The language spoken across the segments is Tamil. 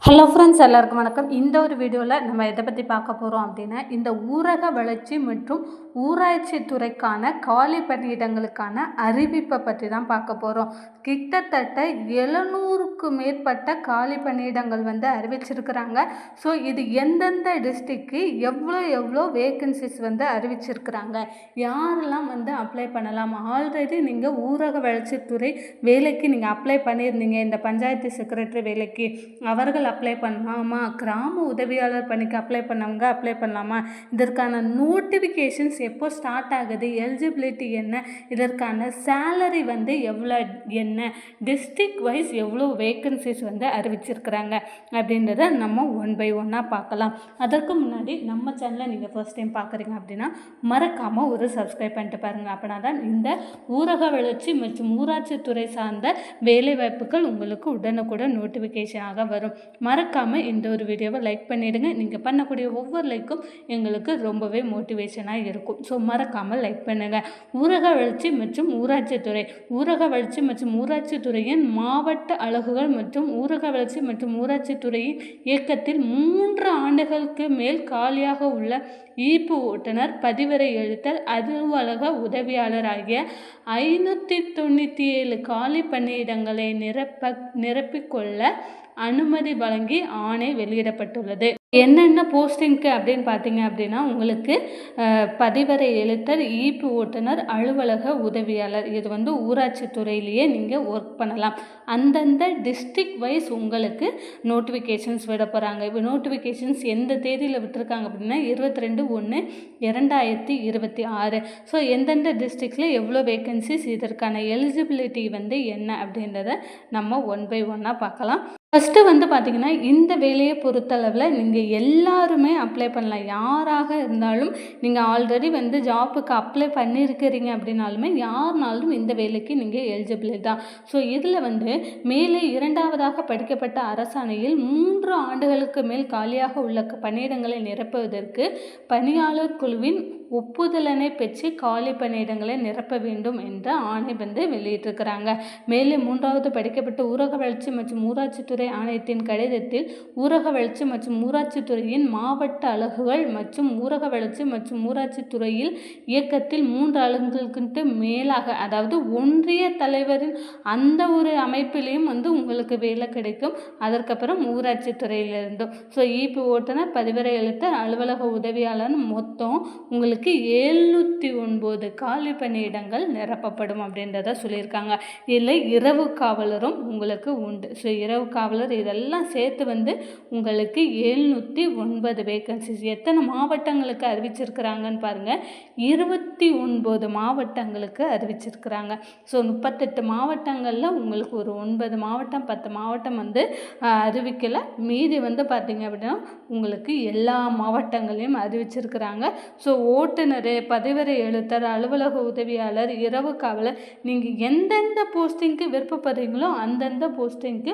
ஹலோ ஃப்ரெண்ட்ஸ், எல்லாருக்கும் வணக்கம். இந்த ஒரு வீடியோவில் நம்ம எதை பற்றி பார்க்க போகிறோம் அப்படின்னா, இந்த ஊரக வளர்ச்சி மற்றும் ஊராட்சி துறைக்கான காலி பணியிடங்களுக்கான அறிவிப்பை பற்றி தான் பார்க்க போகிறோம். கிட்டத்தட்ட 700க்கு மேற்பட்ட காலி பணியிடங்கள் அறிவிச்சிருக்கிறாங்க. ஸோ இது எந்தெந்த டிஸ்ட்ரிக்க்கு எவ்வளோ வேக்கன்சிஸ் அறிவிச்சிருக்கிறாங்க, யாரெல்லாம் அப்ளை பண்ணலாம். ஆல்ரெடி நீங்கள் ஊரக வளர்ச்சித்துறை வேலைக்கு நீங்கள் அப்ளை பண்ணியிருந்தீங்க, இந்த பஞ்சாயத்து செக்ரட்டரி வேலைக்கு அவர்கள் அப்ளை பண்ணலாமா, கிராம உதவியாளர் பணிக்கு அப்ளை பண்ணவங்க அப்ளை பண்ணலாமா, இதற்கான நோட்டிஃபிகேஷன்ஸ் எப்போ ஸ்டார்ட் ஆகுது, எலிஜிபிலிட்டி என்ன, இதற்கான சேலரி எவ்வளோ என்ன, டிஸ்ட்ரிக்ட் வைஸ் எவ்வளோ வேக்கன்சிஸ் அறிவிச்சிருக்கிறாங்க அப்படின்றத நம்ம ஒன் பை ஒன்னாக பார்க்கலாம். அதற்கு முன்னாடி நம்ம சேனலை நீங்கள் ஃபர்ஸ்ட் டைம் பார்க்குறீங்க அப்படின்னா மறக்காமல் ஒரு சப்ஸ்கிரைப் பண்ணிட்டு பாருங்கள். அப்படின்னா தான் இந்த ஊரக வளர்ச்சி மற்றும் ஊராட்சி துறை சார்ந்த வேலைவாய்ப்புகள் உங்களுக்கு உடனுக்குடன் நோட்டிஃபிகேஷனாக வரும். மறக்காமல் இந்த ஒரு வீடியோவை லைக் பண்ணிவிடுங்க. நீங்கள் பண்ணக்கூடிய ஒவ்வொரு லைக்கும் எங்களுக்கு ரொம்பவே மோட்டிவேஷனாக இருக்கும். ஸோ மறக்காமல் லைக் பண்ணுங்கள். ஊரக வளர்ச்சி மற்றும் ஊராட்சித்துறை ஊரக வளர்ச்சி மற்றும் ஊராட்சித்துறையின் மாவட்ட அலகுகள் மற்றும் ஊரக வளர்ச்சி மற்றும் ஊராட்சித்துறையின் இயக்கத்தில் 3 ஆண்டுகளுக்கு மேல் காலியாக உள்ள ஈப்பு ஓட்டுநர், பதிவரை எழுத்தர், அலுவலக உதவியாளர் ஆகிய 597 காலி பணியிடங்களை நிரப்பிக்கொள்ள அனுமதி வழங்கி ஆணை வெளியிடப்பட்டுள்ளது. என்னென்ன போஸ்டிங்க்கு அப்படின்னு பார்த்தீங்க அப்படின்னா, உங்களுக்கு பதிவரை எழுத்தர், ஈப்பு ஓட்டுநர், அலுவலக உதவியாளர், இது ஊராட்சி துறையிலேயே நீங்கள் ஒர்க் பண்ணலாம். அந்தந்த டிஸ்ட்ரிக்ட் வைஸ் உங்களுக்கு நோட்டிஃபிகேஷன்ஸ் விட போகிறாங்க. இப்போ நோட்டிஃபிகேஷன்ஸ் எந்த தேதியில் விட்டுருக்காங்க அப்படின்னா 22/1/2026. ஸோ எந்தெந்த டிஸ்ட்ரிக்டில் எவ்வளோ வேக்கன்சிஸ், இதற்கான எலிஜிபிலிட்டி என்ன அப்படின்றத நம்ம ஒன் பை ஒன்னாக பார்க்கலாம். ஃபஸ்ட்டு பார்த்தீங்கன்னா, இந்த வேலையை பொறுத்தளவில் நீங்கள் எல்லாருமே அப்ளை பண்ணலாம். யாராக இருந்தாலும் நீங்கள் ஆல்ரெடி ஜாப்புக்கு அப்ளை பண்ணியிருக்கிறீங்க அப்படின்னாலுமே யாருனாலும் இந்த வேலைக்கு நீங்கள் எலிஜிபிள் தான். ஸோ இதில் மேலே 2வதாக படிக்கப்பட்ட அரசாணையில் 3 ஆண்டுகளுக்கு மேல் காலியாக உள்ள பணியிடங்களை நிரப்புவதற்கு பணியாளர் குழுவின் ஒப்புதலனை பெற்று காலி பணியிடங்களை நிரப்ப வேண்டும் என்ற ஆணை வெளியிட்டிருக்கிறாங்க. மேலே 3வது படிக்கப்பட்ட ஊரக வளர்ச்சி மற்றும் ஊராட்சித்துறை ஆணையத்தின் கடிதத்தில் ஊரக வளர்ச்சி மற்றும் ஊராட்சித்துறையின் மாவட்ட அலகுகள் மற்றும் ஊரக வளர்ச்சி மற்றும் ஊராட்சித்துறையில் இயக்கத்தில் 3 ஆண்டுகளுக்கு மேலாக, அதாவது ஒன்றிய தலைவரின் அந்த ஒரு அமைப்பிலையும் உங்களுக்கு வேலை கிடைக்கும். அதற்கப்புறம் ஊராட்சி துறையிலிருந்தும். ஸோ ஈபி ஓட்டுநர், பதிவரை எழுத்தர், அலுவலக உதவியாளர் மொத்தம் உங்களுக்கு 709 காலி பணியிடங்கள் நிரப்பப்படும் அப்படின்றத சொல்லியிருக்காங்க. இதில் இரவு காவலரும் உங்களுக்கு உண்டு. ஸோ இரவு காவலர் இதெல்லாம் சேர்த்து உங்களுக்கு 709 வேக்கன்சிஸ். எத்தனை மாவட்டங்களுக்கு அறிவிச்சிருக்கிறாங்கன்னு பாருங்கள். 29 மாவட்டங்களுக்கு அறிவிச்சிருக்கிறாங்க. ஸோ 38 மாவட்டங்களில் உங்களுக்கு ஒரு 9 மாவட்டம் 10 மாவட்டம் அறிவிக்கலை. மீதி பார்த்தீங்க அப்படின்னா உங்களுக்கு எல்லா மாவட்டங்களையும் அறிவிச்சிருக்கிறாங்க. ஸோ ஓட்டுநர், பதிவரை எழுத்தர், அலுவலக உதவியாளர், இரவு காவலர், நீங்கள் எந்தெந்த போஸ்டிங்க்கு விருப்பப்படுறீங்களோ அந்தந்த போஸ்டிங்க்கு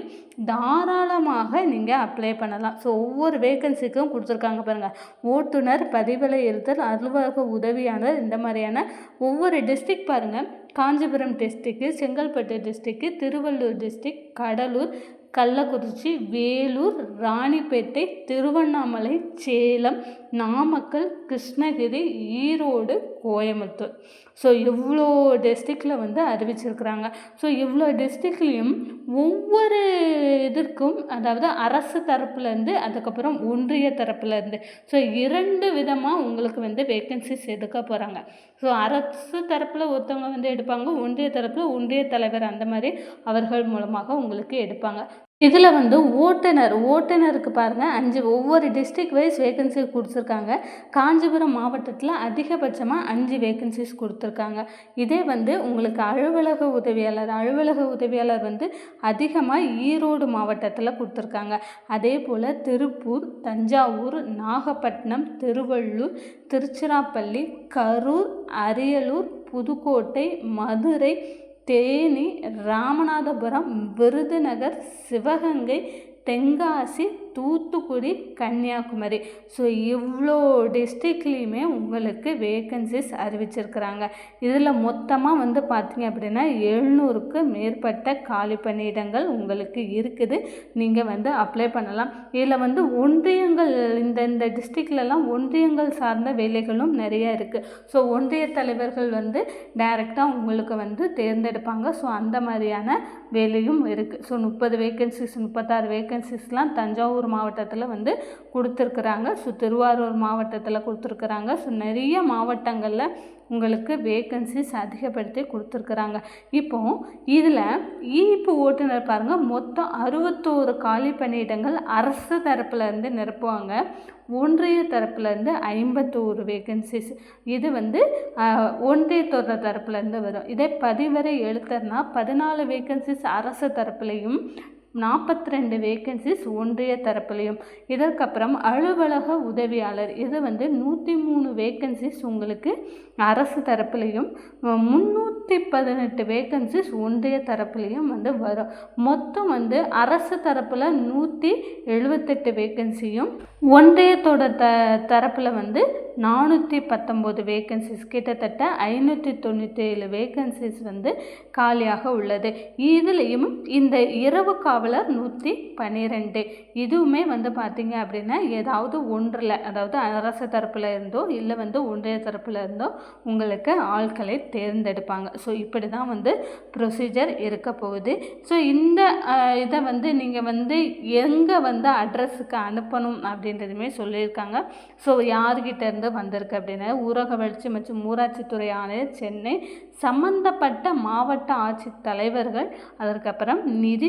தாராளமாக நீங்கள் அப்ளை பண்ணலாம். ஸோ ஒவ்வொரு வேக்கன்சிக்கும் கொடுத்துருக்காங்க பாருங்கள். ஓட்டுநர், பதிவரை எழுத்தர், அலுவலக உதவியாளர், இந்த மாதிரியான ஒவ்வொரு டிஸ்ட்ரிக்ட் பாருங்கள். Kanchipuram district, Chengalpattu district, Tiruvallur district, Cuddalore, Kallakurichi, Vellore, Ranipet, Tiruvannamalai, Salem, Namakkal, Krishnagiri, Erode, Coimbatore. So இவ்வளோ டிஸ்ட்ரிக்டில் அறிவிச்சிருக்கிறாங்க. ஸோ இவ்வளோ டிஸ்ட்ரிக்ட்லேயும் ஒவ்வொரு இதற்கும், அதாவது அரசு தரப்புலேருந்து அதுக்கப்புறம் ஒன்றிய தரப்புலேருந்து, ஸோ 2 விதமாக உங்களுக்கு வேக்கன்சிஸ் எடுக்க போகிறாங்க. ஸோ அரசு தரப்பில் ஒருத்தவங்க எடுப்பாங்க, ஒன்றிய தரப்பில் ஒன்றிய தலைவர், அந்த மாதிரி அவர்கள் மூலமாக உங்களுக்கு எடுப்பாங்க. இதில் ஓட்டுநருக்கு பாருங்கள் 5 ஒவ்வொரு டிஸ்ட்ரிக்ட் வைஸ் வேக்கன்சி கொடுத்துருக்காங்க. காஞ்சிபுரம் மாவட்டத்தில் அதிகபட்சமாக 5 வேக்கன்சிஸ் கொடுத்துருக்காங்க. இதே உங்களுக்கு அலுவலக உதவியாளர் அதிகமாக ஈரோடு மாவட்டத்தில் கொடுத்துருக்காங்க. அதே போல் திருப்பூர், தஞ்சாவூர், நாகப்பட்டினம், திருவள்ளூர், திருச்சிராப்பள்ளி, கரூர், அரியலூர், புதுக்கோட்டை, மதுரை, தேனி, ராமநாதபுரம், விருதுநகர், சிவகங்கை, தென்காசி, தூத்துக்குடி, கன்னியாகுமரி. ஸோ இவ்வளோ டிஸ்ட்ரிக்ட்லேயுமே உங்களுக்கு வேக்கன்சிஸ் அறிவிச்சிருக்கிறாங்க. இதில் மொத்தமாக வந்து பார்த்திங்க அப்படின்னா 700க்கு மேற்பட்ட காலி பணியிடங்கள் உங்களுக்கு இருக்குது. நீங்கள் வந்து அப்ளை பண்ணலாம். இதில் வந்து ஒன்றியங்கள் இந்த டிஸ்ட்ரிக்ட்லலாம் ஒன்றியங்கள் சார்ந்த வேலைகளும் நிறைய இருக்குது. ஸோ ஒன்றிய தலைவர்கள் வந்து டைரெக்டாக உங்களுக்கு வந்து தேர்ந்தெடுப்பாங்க. ஸோ அந்த மாதிரியான வேலையும் இருக்குது. ஸோ 30 வேக்கன்சிஸ் 36 வேக்கன்சிஸ்லாம் தஞ்சாவூர் மாவட்டத்தில் வந்து கொடுத்துருக்குறாங்க. ஸோ திருவாரூர் மாவட்டத்தில் கொடுத்துருக்குறாங்க. ஸோ நிறைய மாவட்டங்களில் உங்களுக்கு வேக்கன்சிஸ் அதிகப்படுத்தி கொடுத்துருக்குறாங்க. இப்போது இதில் ஈப்பு ஓட்டுநர் பாருங்கள், மொத்தம் 61 காலி பணியிடங்கள் அரசு தரப்புலேருந்து நிரப்புவாங்க. ஒன்றிய தரப்புலேருந்து 51 வேக்கன்சிஸ். இது வந்து ஒன்றியத்தோட தரப்புலேருந்து வரும். இதே பதிவரை எழுத்தர்னா 14 வேக்கன்சிஸ் அரசு தரப்புலையும் 42 வேக்கன்சிஸ் ஒன்றிய தரப்புலையும். இதற்கப்புறம் அலுவலக உதவியாளர், இது வந்து 103 வேக்கன்சிஸ் உங்களுக்கு அரசு தரப்புலையும் 318 வேக்கன்சிஸ் ஒன்றிய தரப்புலையும் வந்து வரும். மொத்தம் வந்து அரசு தரப்பில் 178 வேக்கன்சியும் ஒன்றியத்தோட தரப்பில் வந்து 419 வேக்கன்சிஸ், கிட்டத்தட்ட 597 வேக்கன்சிஸ் வந்து காலியாக உள்ளது. இதுலேயும் இந்த இரவு காவலர் 112. இதுவுமே வந்து பார்த்திங்க அப்படின்னா ஏதாவது ஒன்றில், அதாவது அரசு தரப்பில் இருந்தோ இல்லை வந்து ஒன்றிய தரப்பில் இருந்தோ உங்களுக்கு ஆட்களை தேர்ந்தெடுப்பாங்க. ஸோ இப்படி தான் வந்து ப்ரொசீஜர் இருக்க போகுது. ஸோ இந்த இதை வந்து நீங்கள் வந்து எங்கே வந்து அட்ரஸுக்கு அனுப்பணும் அப்படின்றதுமே சொல்லியிருக்காங்க. ஸோ யார்கிட்ட இருந்து வந்திருக்கு அப்படின்னா ஊரக வளர்ச்சி மற்றும் ஊராட்சித்துறை ஆணையர் சென்னை, சம்பந்தப்பட்ட மாவட்ட ஆட்சித் தலைவர்கள், அதற்கப்புறம் நிதி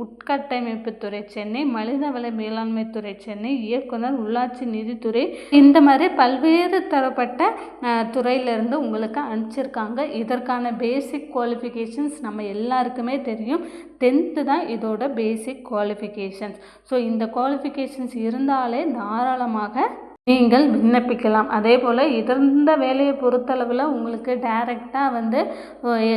உட்கட்டமைப்புத்துறை சென்னை, மனிதவள மேலாண்மைத்துறை சென்னை, இயக்குனர் உள்ளாட்சி நிதித்துறை, இந்த மாதிரி பல்வேறு தரப்பட்ட துறையிலிருந்து உங்களுக்கு அனுப்பிச்சிருக்காங்க. இதற்கான பேசிக் குவாலிஃபிகேஷன்ஸ் நம்ம எல்லாருக்குமே தெரியும். 10th தான் இதோட பேசிக் குவாலிஃபிகேஷன்ஸ். ஸோ இந்த குவாலிஃபிகேஷன்ஸ் இருந்தாலே தாராளமாக நீங்கள் விண்ணப்பிக்கலாம். அதே போல் இந்த வேலையை பொறுத்தளவில் உங்களுக்கு டைரெக்டாக வந்து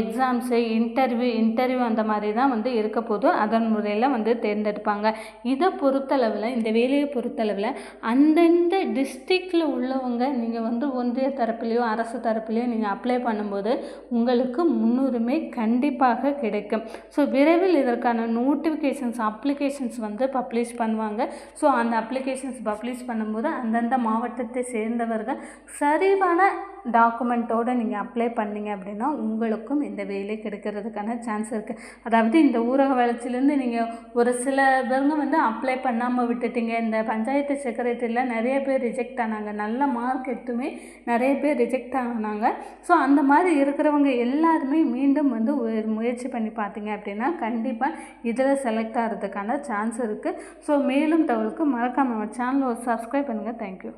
எக்ஸாம்ஸு இன்டர்வியூ அந்த மாதிரி தான் வந்து இருக்க போது அதன் முறையில் வந்து தேர்ந்தெடுப்பாங்க. இதை பொறுத்தளவில், இந்த வேலையை பொறுத்தளவில் அந்தந்த டிஸ்ட்ரிக்டில் உள்ளவங்க நீங்கள் வந்து ஒன்றிய தரப்புலையோ அரசு தரப்புலையோ நீங்கள் அப்ளை பண்ணும்போது உங்களுக்கு முன்னுரிமை கண்டிப்பாக கிடைக்கும். ஸோ விரைவில் இதற்கான நோட்டிஃபிகேஷன்ஸ் அப்ளிகேஷன்ஸ் வந்து பப்ளிஷ் பண்ணுவாங்க. ஸோ அந்த அப்ளிகேஷன்ஸ் பப்ளிஷ் பண்ணும்போது அந்தந்த மாவட்டத்தை சேர்ந்தவர்கள் சரிவான டாக்குமெண்ட்டோடு நீங்கள் அப்ளை பண்ணிங்க அப்படின்னா உங்களுக்கும் இந்த வேலை கிடைக்கிறதுக்கான சான்ஸ் இருக்குது. அதாவது இந்த ஊரக வளர்ச்சியிலேருந்து நீங்கள் ஒரு சில பேருங்க வந்து அப்ளை பண்ணாமல் விட்டுட்டீங்க. இந்த பஞ்சாயத்து செக்ரட்டரியில் நிறைய பேர் ரிஜெக்ட் ஆனாங்க. நல்ல மார்க் எடுத்துமே நிறைய பேர் ரிஜெக்ட் ஆனாங்க. ஸோ அந்த மாதிரி இருக்கிறவங்க எல்லாருமே மீண்டும் வந்து முயற்சி பண்ணி பார்த்தீங்க அப்படின்னா கண்டிப்பாக இதில் செலக்ட் ஆகிறதுக்கான சான்ஸ் இருக்குது. ஸோ மேலும் தகவலுக்கு மறக்காமல் நம்ம சேனலை சப்ஸ்கிரைப் பண்ணுங்கள். தேங்க்யூ.